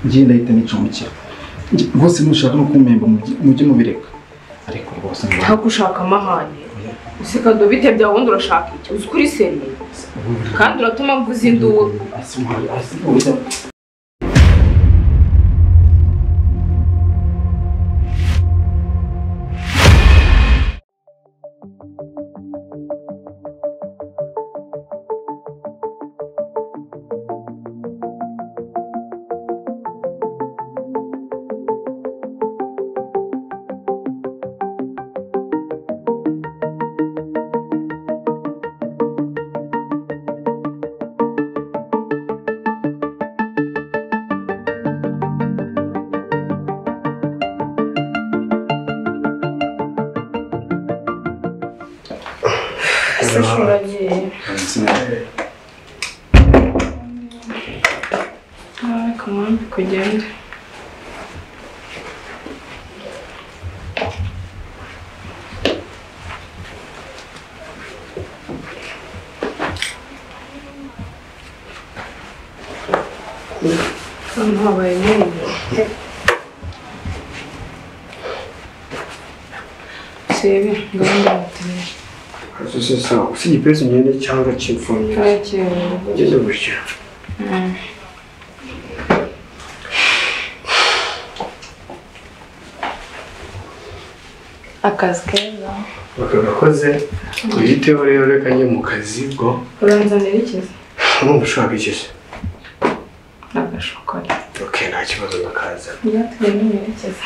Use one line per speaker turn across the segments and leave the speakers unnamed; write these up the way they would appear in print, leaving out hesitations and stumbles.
Ngiye ndahita nicomekera rwose nushaka no kumpemba mujye mubireka ariko rwose
ntabwo ushaka amahane ese kado bite bya wundi urashaka iki uzi kuri seri kandi uratuma mvuza induru Come on, kugenda. Habaye nini? Sebe, ngomba mutemera.
Sasa usijipese nyene cyangwa cy'imfunyo.
Kake.
Ngeze gutya.
Akazi keza.
Bakakoze uyiteho rero reka njye mu kazi bwo.
Uranzanira ikizi?
Numva ushaka ikizi.
Agashokora.
Okay, nta kibazo nakaza.
Yatwe n'imerekeza.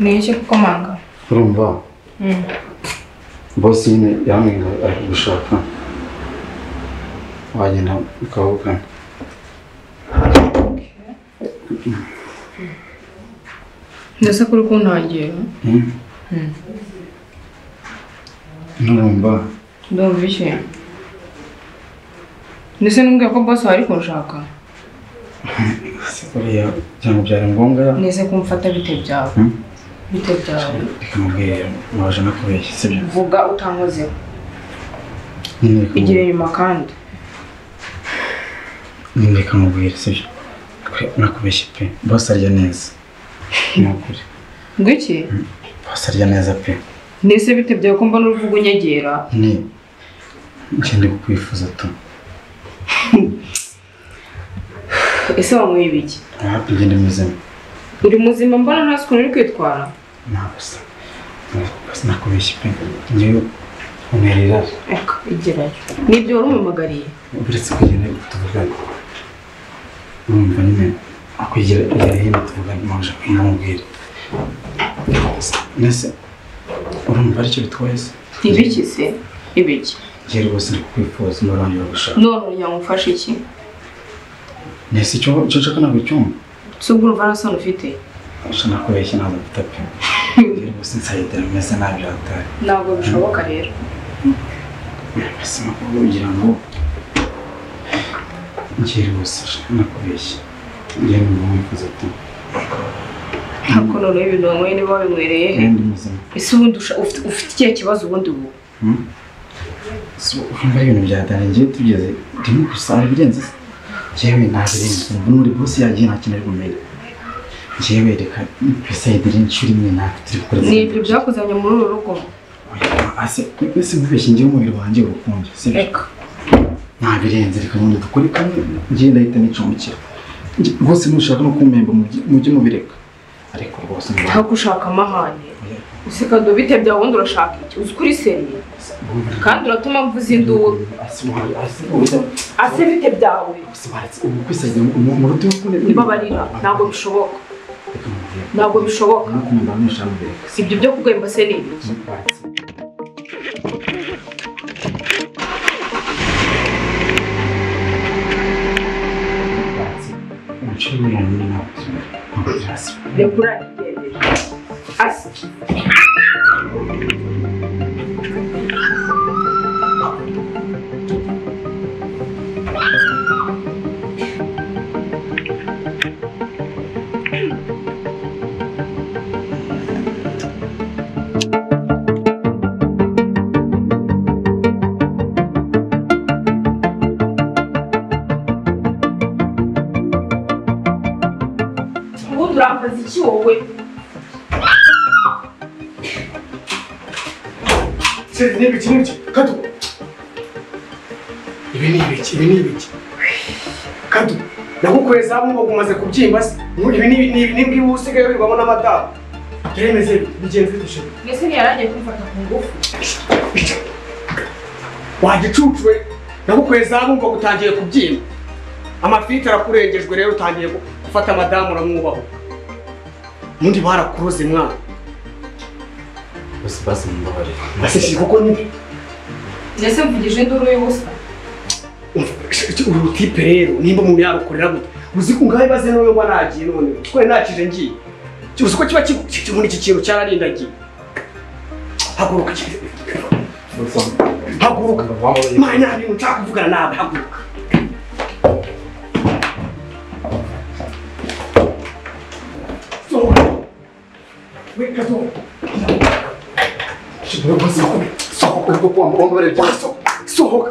Ni iki kukomanga?
urumva boss nyine yamwinga ari gushaka wagenda ukavugana
Ndetse kuri kuntangira
urumva
ndumva iki ndetse numbwiye ko boss wari kunshaka
buriya cyangwa byari ngombwa
neze kumfata bite byawe bite byawe
reka mubwire waje no kubeshya sibyo
vuga utankozeho igire nyuma kandi
reka mubwire sibyo nakubeshye pe boss arya neza nukuri
ngwiki
boss arya neza pe
nese bite byawe ko mbona uruvuga unyegera
ni ngende kukwifuza tu
ese wanyweye ibiki
ntabwo ngende muzima
uri muzima mbona nta suku uri kwitwara
ntabwo basi nakubeshye pe ngewe umerera
eka igerayo nibyo wari umumagariye
uretse kugenda tuvugana urumva nyine akwigira hino tuvugana mpamvu nkamubwira nese urumva aricyo bitwaye se
ibiki se ibiki
ngewe rwose ndi kukwifuza n'abandi bagushaka
none yamufashe iki
nese icyo nshaka ntabwo icyumva
si ubwo urumva nta sano ufite
Asha nakubeshya ntabwo mfite pe ngewe rwose nsayidera meze nabi byatari
ntabwo bishoboka rero
Basima kugira ngo ngire bose nakubeshye. Ngiye mu mwifuza tu.
Ntabwo none ibintu wanyweye niba wabimwereye he? Ese ubundi ufite ikihe kibazo ubundi ubu?
So umva ibintu byatangiye tugeze ndimo gusara birenze. Jewe nabirenze. Muri boss yagiye ntakintu kumenya. Jewe reka bisaidire inshuri imwe naturi gukora.
Ni ibyo byakuzanye muri uru rugo.
Ase kwese mubeshye ngiye umubiri wanjye urukunje.
Reka.
Nabirenze reka none dukore kamwe ngiye ndahita nicumukira. Rwose nushaka no kumemba mujye mubireka. Ariko rwose
ntabwo ushaka amahane. Useka do bite bya wundi urashaka iki? Uzi kuri seriye. Kandi uratuma mvuza induru. Ase bite byawe.
Kwisajya mu ruti ukune.
Nibabarira ntabwo bishoboka. Ntabwo bishoboka. Ibyo byo kugwemba se ni iki? Lekura igendere. Asi. Urambaza iki wowe?
N'ibiki Kadu. Ibi ni ibiki. Kadu, nagukweza abo umaze kubyimba se. Ibi ni usigaye wibamo n'amata. Byemeze bigenze bishye.
Mbese ntiyaragiye kumfata ku ngufu.
Wagicucwe, nagukweza abo ngo gutangiye kubyimba. Amafiriti arakurengejwe rero utangiye gufata madamu uramwubaho. Mundi barakuroze mwana.
Basi mbabare.
Basi kuko ni
Nese mvugije induru y'ubusa.
Uru tipe rero nimba umuntu yarukorera gute. Uzi ko ngahe baze noyo banagiye none. Twe nakije ngiye. Uzi ko kiba muri iki kintu cyararindagiye. Haguruka. Haguruka. Manya ni nshaka kuvugana nawe haguruka. Wait, Kadu. Sohoka.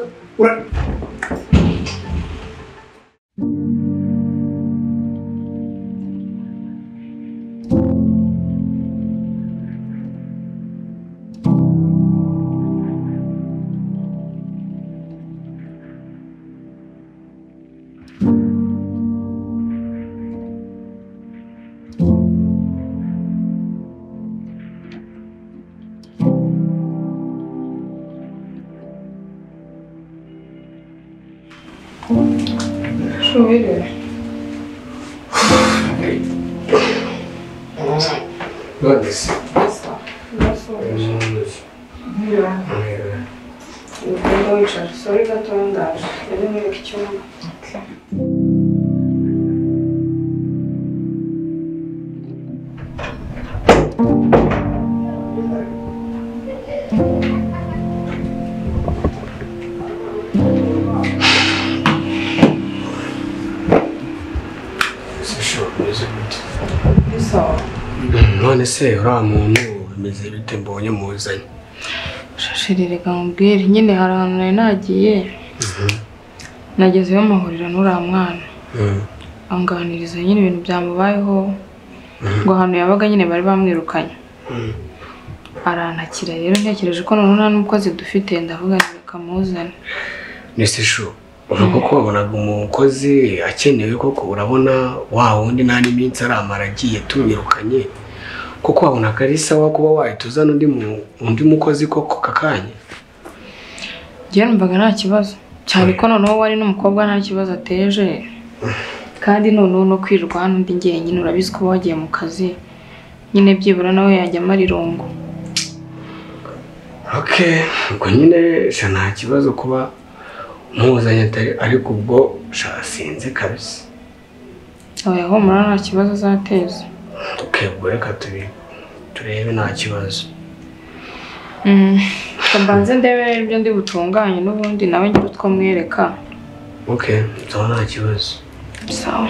Şöyle.
Nasıl?
Nasıl olmuş? Burada uçar. Soru da toyundar. Dedim öyle küçük ama.
None se uriya muntu bimeze bite mbonye muzanye?
Shashirereka mubwire nyine hari ahantu nari nagiye nagezeyo amahuriro n'uriya mwana anganiriza nyine ibintu byamubayeho ngo ahantu yabaga nyine bari bamwirukanye arantakira rero ntekereje ko none nta n'umukozi dufite ndavuga reka muzane.
Nese sho uvuga ko wabonaga umukozi akenewe koko urabona wa wundi nta n'iminsi aramara agiye tumwirukanye kuko wabona ari sawa kuba wahituzana undi mukozi koko kakanya?
Njye numvaga nta kibazo cyane ko noneho wari n'umukobwa nta kibazo ateje kandi noneho no kwirwa hano ndi njyenyine urabizi ko wagiye mu kazi nyine byibura nawe yajya amarirungu.
Okay, ubwo nyine sha nta kibazo kuba muzanye atari ariko ubwo shasinze kabisa.
Oya humura nta kibazo azateza.
Okay, ubwo reka turebe nta kibazo.
mbanze ndebere ibyo ndi butunganye n'ubundi nawe ngira utwo mwereka.
Okay, nta kibazo.
Sawa.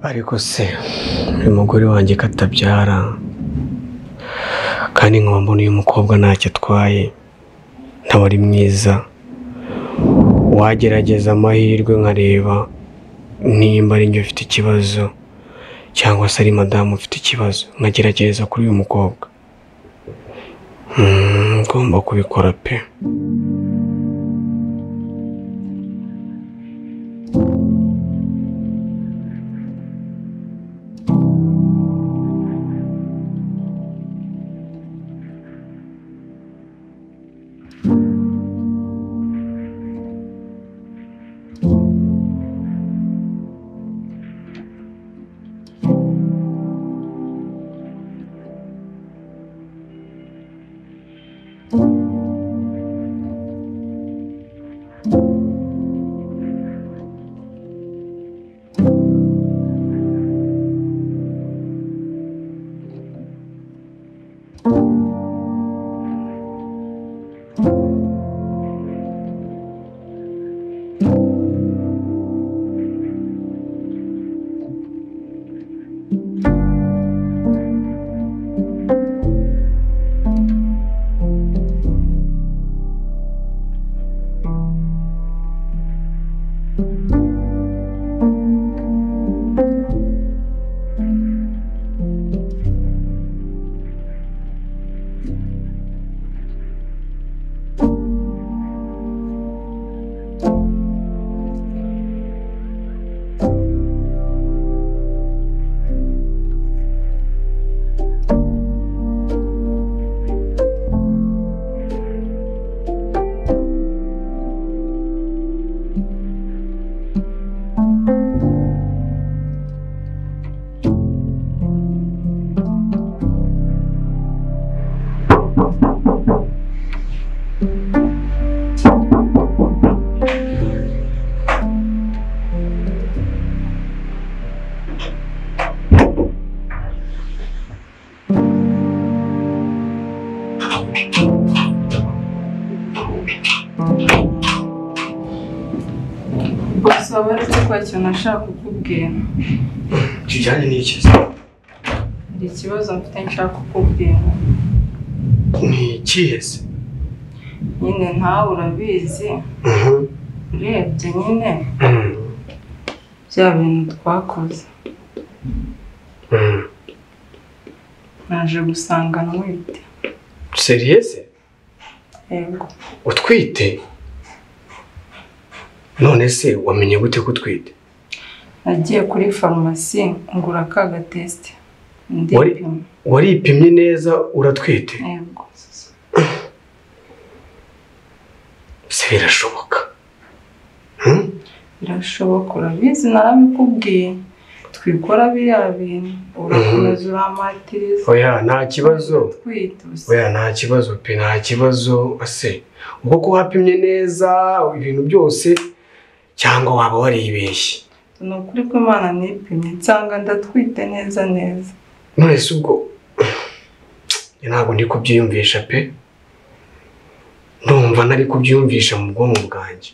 Ariko se uyu mugore wanjye katabyara kandi nkaba mbona uyu mukobwa ntacyo atwaye ntawe ari mwiza, wagerageza amahirwe nkareba nimba ari njye ufite ikibazo cyangwa se ari madamu ufite ikibazo, nkagerageza kuri uyu mukobwa. Ngomba kubikora pe.
Gusa baretse kwa cyo nashaka kukubwira.
Kijyanye n'iki?
Hari ikibazo mfite nshaka kukubwira.
Ni ikihe se?
Nyine ntawe urabizi. Urebye nyine. Bya bintu twakoze. Naje gusanga nwite.
Seriese?
Yego.
Utwite? None se wamenye gute ko utwite?
Nagiye kuri farumasi ngura ka gatest.
Waripimye neza uratwite?
Yego.
Se birashoboka?
Birashoboka, urabizi narabikubwiye. Twikora biriya bintu urakomeza uramatiriza.
Oya nta kibazo. Oya nta kibazo pe, nta kibazo ase. Ubwo ko wapimye neza ibintu byose cyangwa waba waribeshye?
Ni ukuri ko Imana nipimye nsanga ndatwite neza neza.
None se ubwo ntabwo ndi kubyiyumvisha pe, ndumva ntari kubyiyumvisha mu bwonko bwanjye.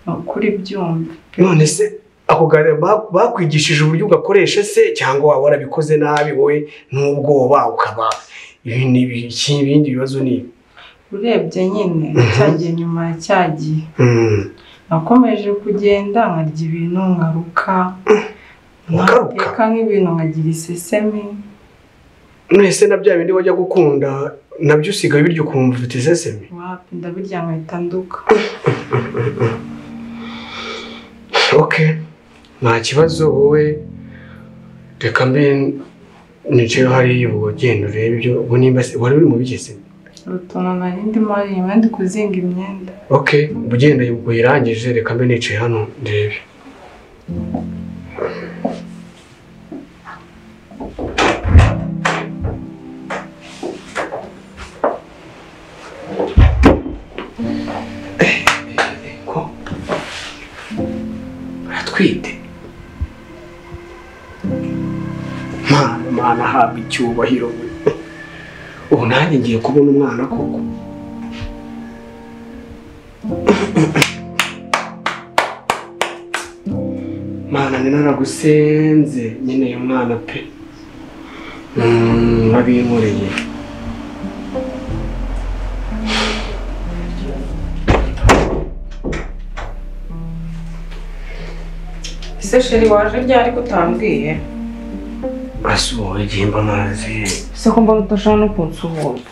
Ni ukuri byumva.
None se ako gare bakwigishije uburyo ugakoresha se, cyangwa waba warabikoze nabi wowe n'ubwoba ukaba ibindi bibazo ni?
Urebye nyine cyagiye nyuma ya cyagiye. Nakomeje kugenda nkarya ibintu nkaruka. Nkateka nk'ibintu nkagira isesemi.
None se na bya bindi wajya gukunda nabyo usigaye biryo ukumva ufite isesemi?
Wapi, ndabirya nkahita nduka.
Okay, nta kibazo wowe reka mbe nicaye hariya ubwo genda urebe ibyo ubwo nimba wari uri mu bigeze.
Rutono nari ndimo hariya ndi kuzinga imyenda.
Okay, ubwo genda ubwo irangije reka mbe nicaye hano ndebe. Atwite Mana habwa icyubahiro. Ubu nanjye ngiye kubona umwana koko. Mana ni naragusenze nyine uyu mwana pe, nabinkoreye.
Ese sheri waje ryari ko utambwiye?
Asuwe igihimba amazi.
Se ko mbona utashaka no kunsuhuza.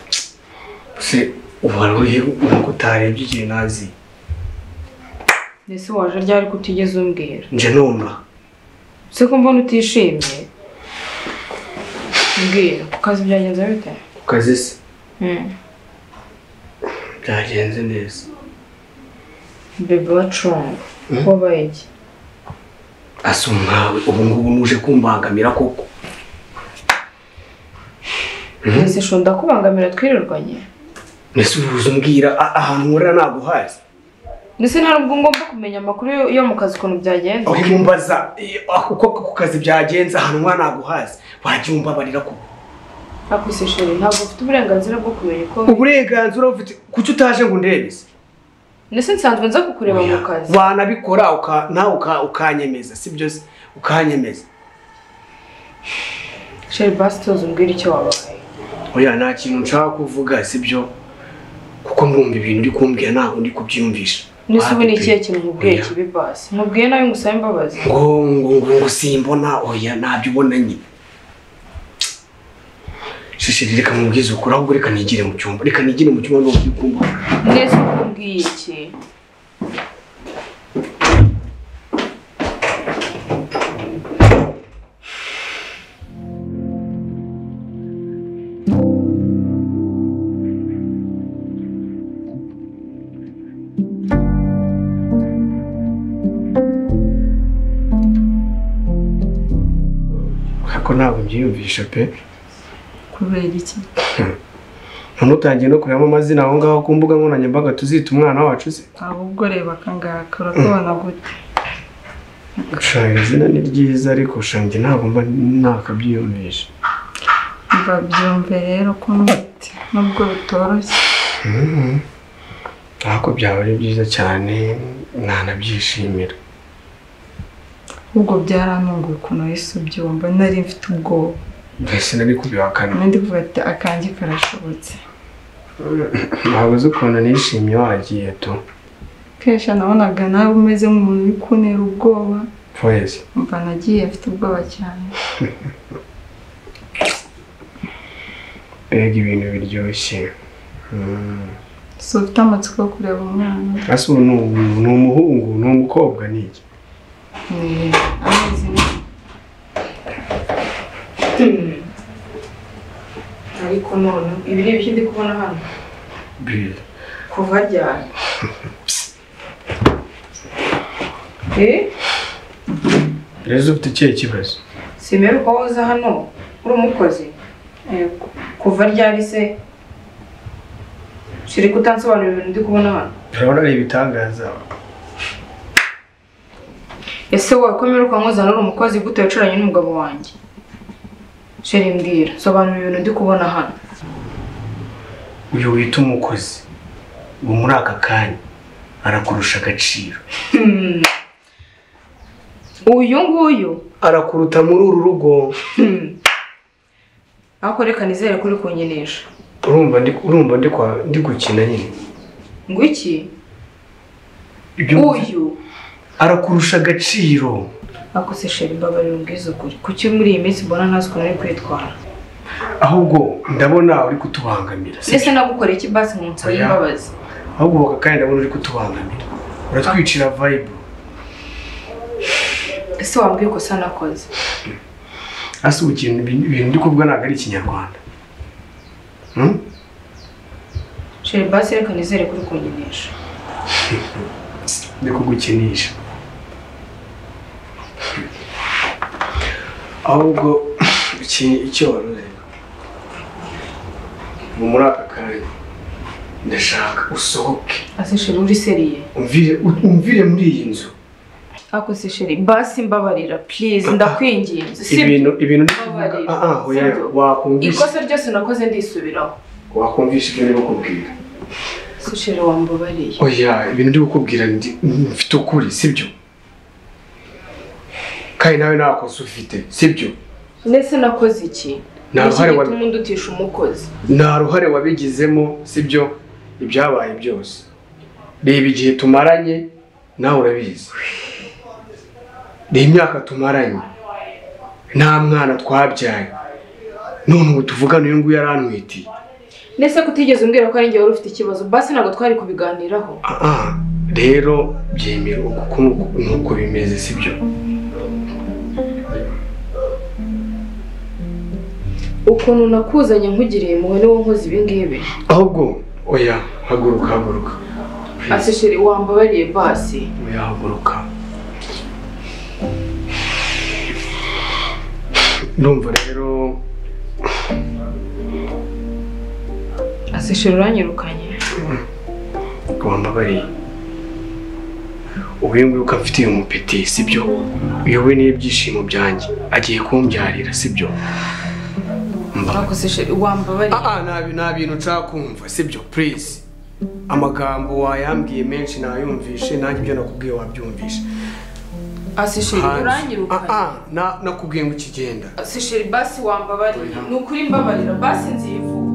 Se ubaruye uko utarebye igihe nazi.
Ese waje ryari ko utigeze umbwira?
Nje numva.
Se ko mbona utishimye? Mbwira, ku kazi byagenze bite?
Ku kazi se? Byagenze neza.
Bebe wacunga. Wabaye iki?
Asumwawe ubu ngubu nuje kumbangamira koko.
Ese sho ndakubangamira twirirwanye?
Nese ubuze umbwira ahantu nkorera naguhazi.
Nese nta nubwo ngomba kumenya amakuru yo mu kazi ukuntu byagenze.
Aho mumbaza uko ku kazi byagenze ahantu nkwa naguhazi. Wagiye umbabarira ko.
Akwise sheri ntabwo ufite uburenganzira bwo kumenya ko.
Uburenganzira ufite kuki utaje ngo ndebese?
Nese nsanzwe nza kukureba mu kazi.
Wanabikora nawe ukanyemeza sibyo se ukanyemeza.
Sheri basi tuzi umbwira icyo wabaye.
Oya nta kintu nshaka kuvuga sibyo kuko ndumva ibintu uri kumbwira ntabwo ndi kubyumvisha.
Nese ubu ni ikihe kintu nkubwiye kibi basi? Nkubwiye nawe ngusaba imbabazi.
Ngo simbona oya ntabyo ubona nyine. Shishiri reka mubwize ukuri ahubwo reka nigire mu cyumba. Reka nigire mu cyumba ngo ukumva.
Nese ukubwiye iki? Ako ntabwo mbyiyumvisha pe.
Kubera iki?
Ntutangiye no kureba amazina aho ngaho ku mbuga nkoranyambaga tuzita umwana wacu se.
Ahubwo reba kangaka urakubona gute?
Shanga izina ni ryiza ariko shange ntabwo mba nakabyiyumvisha.
Mva byumve rero ko nute nubwo bitoroshye.
Ako byaba ari byiza cyane nanabyishimira.
Ubwo byarantunguye ukuntu wese ubyumva nari mfite ubwoba.
Mbese nari kubihakana.
Nandi kuvuga ati akanjye karashobotse.
Ntabwo uzi ukuntu nishimye wagiye tu.
Kesha nabonaga nawe umeze nk'umuntu uri kuntera ubwoba.
Foyesi.
Mva nagiye afite ubwoba cyane.
Mbega ibintu biryoshye.
So ufite amatsiko yo kureba umwana.
Ase ubu ni umuhungu ni umukobwa ni iki?
Amezi
Ariko none ibi ni ibiki ndi kubona hano?
Bill.
Kuva ryari?
Rero ufite ikihe kibazo?
Simeruka woza hano uri umukozi? Kuva ryari se? Shiri kutansobanurira ibintu ndi kubona hano?
Urabona ari ibitangaza.
ese wakomera ukankoza uri umukozi gute wicaranye n'umugabo wanjye? Sheri mbwira, sobanura ibintu ndi kubona hano.
Uyu wita umukozi ubu muri aka kanya arakurusha agaciro.
Uyu nguyu
arakuruta muri uru rugo.
Ako reka nizere kuri kunyenesha.
urumva ndi gukina nyine.
Ngo iki? Uyu
arakurusha agaciro.
Ako se Sheri mbabarira umbwiza ukuri. Kuki muri iyi minsi mbona ntazi ukuntu ari kwitwara?
Ahubwo ndabona uri kutubangamira.
Ese nagukoreye iki basi mu nsaba y'imbabazi?
Ahubwo kandi ndabona uri kutubangamira. Uratwicira vibe.
Ese wambwiye ko sanakoze?
Ase ukintu ibintu ndi kuvuga ntabwo ari ikinyarwanda.
Sheri basi reka nizere kuri kunyenesha.
Ndi kugukinisha. Ahubwo icyo warureba muri aka kanya ndashaka usohoke.
Ase Sheri uri seriye?
Umvire muri iyi nzu.
Ako se Sheri basi mbabarira please ndakwinginze.
Ibintu wakumvisha.
Ikosa ryose nakoze ndisubiraho.
Wakumvisha ibyo ndi kukubwira.
Se Sheri wambabariye.
Oya ibintu ndi kukubwira mfite ukuri sibyo? Kandi nawe nakoze ufite sibyo?
Nese nakoze iki? Ndutisha umukozi.
Nta ruhare wabigizemo sibyo? Ibyabaye byose reba igihe tumaranye nawe urabizi. Ni imyaka tumaranye nta mwana twabyaye none ubu tuvugana uyu nguyu yarantwitiye.
Nese kutigeze umbwira ko ari njye wari ufite ikibazo basi ntabwo twari kubiganiraho.
Rero byemera nuko bimeze sibyo?
Ukuntu nakuzanye nkugiriye muwe niwo nkoze ibi ngibi.
Ahubwo oya haguruka.
Ase Sheri wambabariye basi.
Oya haguruka. Ndumva rero
Ase Sheri uranyirukanye.
Wambabariye. Ubu nguyu ukamfitiye umupeti sibyo? Uyowe n'ibyishimo byanjye agiye kumbyarira sibyo?
Ako se Sheri wambabariye.
Nta bintu nshaka kumva sibyo please. Amagambo wayambwiye menshi nayumvishe nanjye ibyo nakubwiye wabyumvishe.
Ase Sheri uranyirukanye.
Nakubwiye ngo ikigenda.
Ase Sheri basi wambabariye. Nukuri mbabarira basi nzivuga.